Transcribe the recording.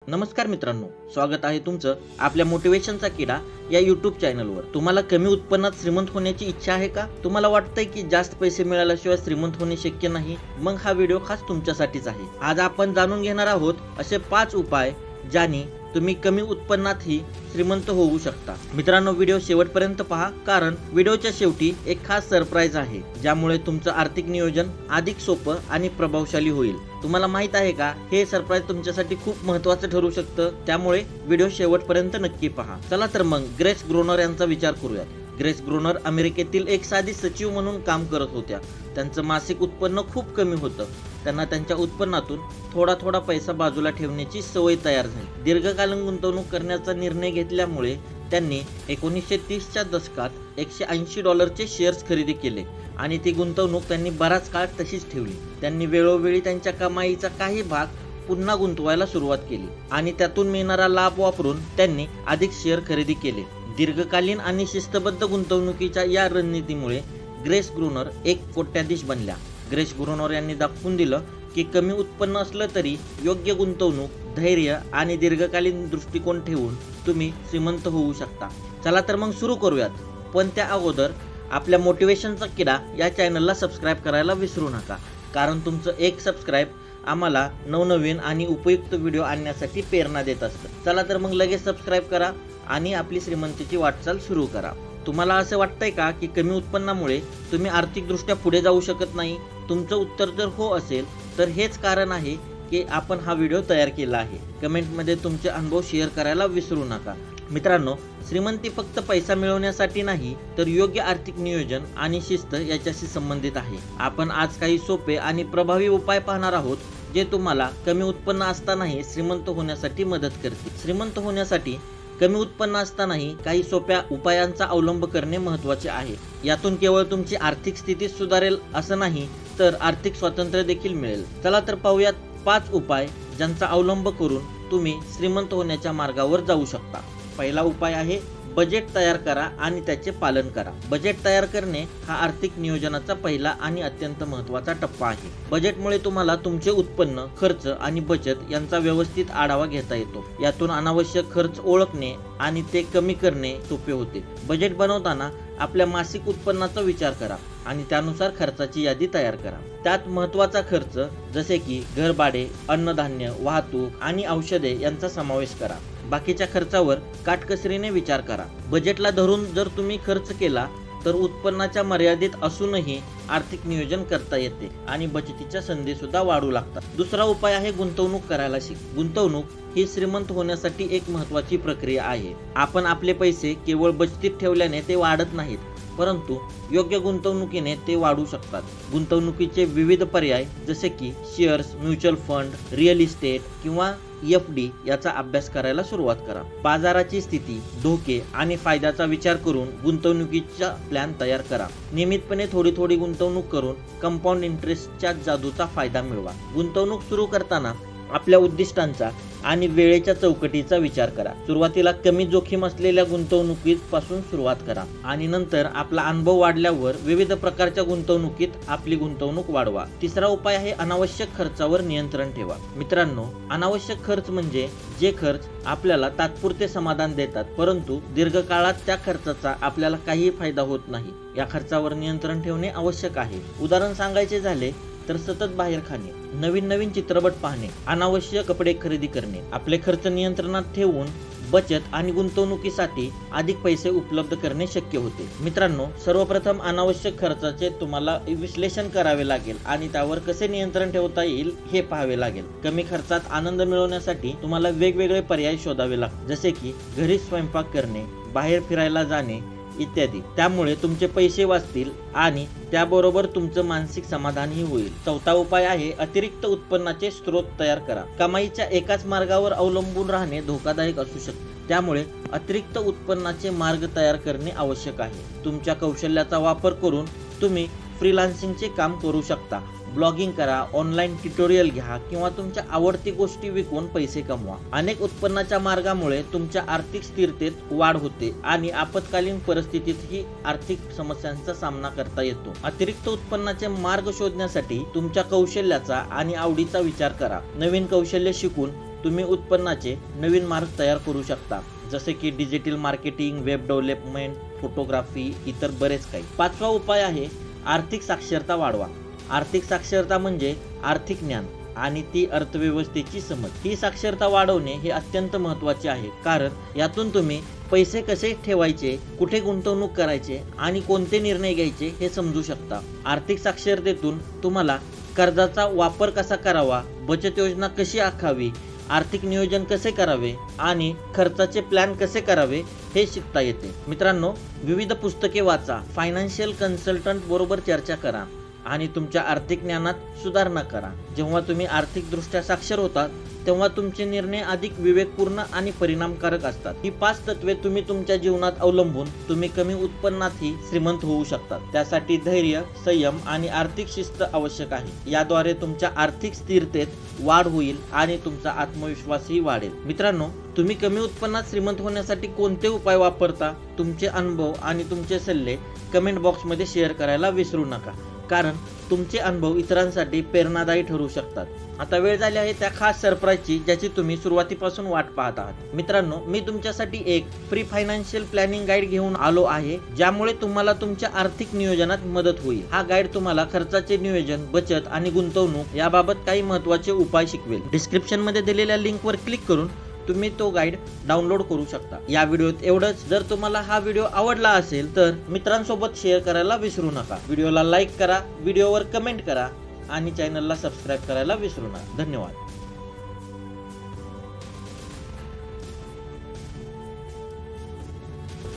नमस्कार मित्रांनो, स्वागत आहे तुमचं आपल्या मोटिवेशनचा किडा या यूट्यूब चॅनलवर। तुम्हाला कमी उत्पन्नात श्रीमंत होण्याची इच्छा आहे का? तुम्हाला वाटतंय की जास्त पैसे मिळाल्याशिवाय श्रीमंत होणे शक्य नाही? मग हा व्हिडिओ खास तुमच्यासाठीच आहे। आज आपण जाणून घेणार आहोत असे 5 उपाय ज्याने तुम्ही कमी उत्पन्नातही श्रीमंत होऊ शकता। मित्रांनो, व्हिडिओ शेवटपर्यंत पहा, कारण व्हिडिओच्या शेवटी एक खास सरप्राईज आहे ज्यामुळे तुमचं आर्थिक नियोजन अधिक सोपं आणि प्रभावशाली होईल। तुम्हाला माहित आहे का, हे सरप्राईज तुमच्यासाठी खूप महत्त्वाचं ठरू शकतं, त्यामुळे व्हिडिओ शेवटपर्यंत नक्की पहा। चला तर मग ग्रेस ग्रोनर यांचा विचार करूयात। ग्रेस ग्रोनर अमेरिकेतील एक साधी सचिव म्हणून काम करत होत्या। त्यांचं मासिक उत्पन्न खूप कमी होतं। त्यांना त्यांच्या उत्पन्नातून थोडा पैसा बाजूला ठेवण्याची सवय तयार झाली। दीर्घकालीन गुंतवणूक करण्याचा निर्णय घेतल्यामुळे त्यांनी 1930च्या दशकात $180चे शेअर्स खरेदी केले आणि ती गुंतवणूक त्यांनी बराच काळ तशीच ठेवली। त्यांनी वेळोवेळी त्यांच्या कमाईचा काही भाग पुन्हा गुंतवायला सुरुवात केली आणि त्यातून मिळणारा लाभ वापरून त्यांनी अधिक शेअर खरेदी केले। दीर्घकालीन आणि शिस्तबद्ध गुंतवणुकीच्या या रणनीतीमुळे ग्रेस ग्रोनर एक कोट्याधीश बनल्या। ग्रेस ग्रोनर यांनी दाखवून दिलं की कमी उत्पन्न असलं तरी योग्य गुंतवणूक, धैर्य आणि दीर्घकालीन दृष्टिकोन ठेवून तुम्ही श्रीमंत होऊ शकता। चला तर मग सुरू करूयात, पण त्या अगोदर आपल्या मोटिवेशनचा किडा या चॅनलला सबस्क्राईब करायला विसरू नका, कारण तुमचं एक सबस्क्राईब आम्हाला नवनवीन आणि उपयुक्त व्हिडिओ आणण्यासाठी प्रेरणा देत असतं। चला तर मग लगेच सबस्क्राईब करा आणि आपली श्रीमंतीची वाटचाल सुरू करा। तुम्हाला असं वाटतंय का की कमी उत्पन्नामुळे तुम्ही आर्थिकदृष्ट्या पुढे जाऊ शकत नाही? तुमचं उत्तर जर हो असेल तर हेच कारण आहे की आपण हा व्हिडिओ तयार केला आहे। कमेंटमध्ये तुमचे अनुभव शेअर करायला विसरू नका। मित्रांनो, श्रीमंती फक्त पैसा मिळवण्यासाठी नाही, तर योग्य आर्थिक नियोजन आणि शिस्त याच्याशी संबंधित आहे। आपण आज काही सोपे आणि प्रभावी उपाय पाहणार आहोत जे तुम्हाला कमी उत्पन्न असतानाही श्रीमंत होण्यासाठी मदत करतील। श्रीमंत होण्यासाठी कमी उत्पन्न असतानाही काही सोप्या उपायांचा अवलंब करणे महत्त्वाचे आहे। यातून केवळ तुमची आर्थिक स्थिती सुधारेल असं नाही, तर आर्थिक स्वातंत्र्य देखील मिळेल। चला तर पाहूयात 5 उपाय ज्यांचा अवलंब करून तुम्ही श्रीमंत होण्याच्या मार्गावर जाऊ शकता। पहिला उपाय आहे बजेट तयार करा आणि त्याचे पालन करा। बजेट तयार करणे हा आर्थिक नियोजनाचा पहिला आणि अत्यंत महत्त्वाचा टप्पा आहे। बजेटमुळे तुम्हाला तुमचे उत्पन्न, खर्च आणि बचत यांचा व्यवस्थित आढावा घेता येतो। यातून अनावश्यक खर्च ओळखणे आणि ते कमी करणे सोपे होते। बजेट बनवताना आपल्या मासिक उत्पन्नाचा विचार करा आणि त्यानुसार खर्चाची यादी तयार करा। त्यात महत्त्वाचा खर्च जसे की घरभाडे, अन्नधान्य, वाहतूक आणि औषधे यांचा समावेश करा। बाकीच्या खर्चावर काटकसरीने विचार करा। बजेटला धरून जर तुम्ही खर्च केला तर उत्पन्नाच्या मर्यादित असूनही आर्थिक नियोजन करता येते आणि बचतीच्या संधी सुद्धा वाढू लागतात। दुसरा उपाय आहे गुंतवणूक करायला शिक। गुंतवणूक ही श्रीमंत होण्यासाठी एक महत्त्वाची प्रक्रिया आहे। आपण आपले पैसे केवळ बचतीत ठेवल्याने ते वाढत नाहीत, परंतु योग्य गुंतवणुकीने ते वाढू शकतात। गुंतवणुकीचे विविध पर्याय जसे की shares, mutual fund, real estate किंवा FD याचा अभ्यास करायला सुरुवात करा। बाजाराची स्थिती, धोके आणि फायद्याचा विचार करून गुंतवणुकीचा प्लॅन तयार करा। नियमितपणे थोडी गुंतवणूक करून कंपाऊंड इंटरेस्टच्या जादूचा फायदा मिळवा। गुंतवणूक सुरू करताना आपल्या उद्दिष्टांचा आणि वेळेच्या चौकटीचा विचार करा। सुरुवातीला कमी जोखीम असलेल्या गुंतवणुकीपासून सुरुवात करा आणि नंतर आपला अनुभव वाढल्यावर विविध प्रकारच्या गुंतवणुकीत आपली गुंतवणूक वाढवा। तिसरा उपाय आहे अनावश्यक खर्चावर नियंत्रण ठेवा। मित्रांनो, अनावश्यक खर्च म्हणजे जे खर्च आपल्याला तात्पुरते समाधान देतात, परंतु दीर्घकाळात त्या खर्चाचा आपल्याला काही फायदा होत नाही। या खर्चावर नियंत्रण ठेवणे आवश्यक आहे। उदाहरण सांगायचे झाले तर सतत बाहेर खाणे, नवीन चित्रपट पाहणे, अनावश्यक कपडे खरेदी करणे। आपले खर्च नियंत्रणात ठेवून बचत आणि गुंतवणुकीसाठी अधिक पैसे उपलब्ध करणे शक्य होते। मित्रांनो, सर्वप्रथम अनावश्यक खर्चाचे तुम्हाला विश्लेषण करावे लागेल आणि त्यावर कसे नियंत्रण ठेवता येईल हे पाहावे लागेल। कमी खर्चात आनंद मिळवण्यासाठी तुम्हाला वेगवेगळे पर्याय शोधावे लागतील, जसे की घरी स्वयंपाक करणे, बाहेर फिरायला जाणे इत्यादी। त्यामुळे तुमचे पैसे वाचतील आणि त्याबरोबर तुमचं मानसिक समाधानही होईल। चौथा उपाय आहे अतिरिक्त उत्पन्नाचे स्रोत तयार करा। कमाईच्या एकाच मार्गावर अवलंबून राहणे धोकादायक असू शकते, त्यामुळे अतिरिक्त उत्पन्नाचे मार्ग तयार करणे आवश्यक आहे। तुमच्या कौशल्याचा वापर करून तुम्ही फ्रीलान्सिंगचे काम करू शकता। ब्लॉगिंग करा, ऑनलाईन ट्युटोरियल घ्या किंवा तुमच्या आवडती गोष्टी विकून पैसे कमवा। अनेक उत्पन्नाच्या मार्गामुळे तुमच्या आर्थिक स्थिरतेत वाढ होते आणि आपत्कालीन परिस्थितीतही आर्थिक समस्यांचा सामना करता येतो। अतिरिक्त उत्पन्नाचे मार्ग शोधण्यासाठी तुमच्या कौशल्याचा आणि आवडीचा विचार करा। नवीन कौशल्य शिकून तुम्ही उत्पन्नाचे नवीन मार्ग तयार करू शकता, जसे की digital marketing, web development, photography, इतर बरेच काही. 5वा उपाय आहे आर्थिक साक्षरता वाढवा. आर्थिक साक्षरता म्हणजे आर्थिक ज्ञान आणि ती अर्थव्यवस्थेची समज. ही साक्षरता वाढवणे हे अत्यंत महत्त्वाचे आहे, कारण यातून तुम्ही पैसे कसे ठेवायचे, कुठे गुंतवणूक करायचे आणि कोणते निर्णय घ्यायचे हे समजू शकता. आर्थिक साक्षरतेतून तुम्हाला कर्जाचा वापर कसा करावा, बचत योजना कशी आखावी, आर्थिक नियोजन कसे करावे आणि खर्चाचे प्लॅन कसे करावे हे शिकता येते. मित्रांनो, विविध पुस्तके वाचा, फायनान्शियल कन्सल्टंट बरोबर चर्चा करा आणि तुमच्या आर्थिक ज्ञानात सुधारणा करा. जेव्हा तुम्ही आर्थिकदृष्ट्या साक्षर होतात तेव्हा तुमचे निर्णय अधिक विवेकपूर्ण आणि परिणामकारक असतात. ही 5 तत्वे तुम्ही तुमच्या जीवनात अवलंबून तुम्ही कमी उत्पन्नातही श्रीमंत होऊ शकतात. त्यासाठी धैर्य, संयम आणि आर्थिक शिस्त आवश्यक आहे. याद्वारे तुमच्या आर्थिक स्थिरतेत वाढ होईल आणि तुमचा आत्मविश्वासही वाढेल. मित्रांनो, तुम्ही कमी उत्पन्नात श्रीमंत होण्यासाठी कोणते उपाय वापरता? तुमचे अनुभव आणि तुमचे सल्ले कमेंट बॉक्समध्ये शेअर करायला विसरू नका, कारण तुमचे अनुभव इतरांसाठी प्रेरणादायी ठरू शकतात. आता वेळ झाली आहे त्या खास सरप्राईजची, ज्याची तुम्ही सुरुवातीपासून वाट पाहत आहात. मित्रांनो, मी तुमच्यासाठी एक फ्री फायनान्शियल प्लॅनिंग गाईड घेऊन आलो आहे, ज्यामुळे तुम्हाला तुमच्या आर्थिक नियोजनात मदत होईल. हा गाईड तुम्हाला खर्चाचे नियोजन, बचत आणि गुंतवणूक याबाबत काही महत्त्वाचे उपाय शिकवेल. डिस्क्रिप्शन मध्ये दिलेल्या लिंकवर क्लिक करून तुम्ही तो गाईड डाउनलोड करू शकता. या व्हिडिओत एवढंच. जर तुम्हाला हा व्हिडिओ आवडला असेल तर मित्रांसोबत शेअर करायला विसरू नका. व्हिडिओला लाईक करा, व्हिडिओवर कमेंट करा आणि चॅनलला सबस्क्राईब करायला विसरू नका. धन्यवाद.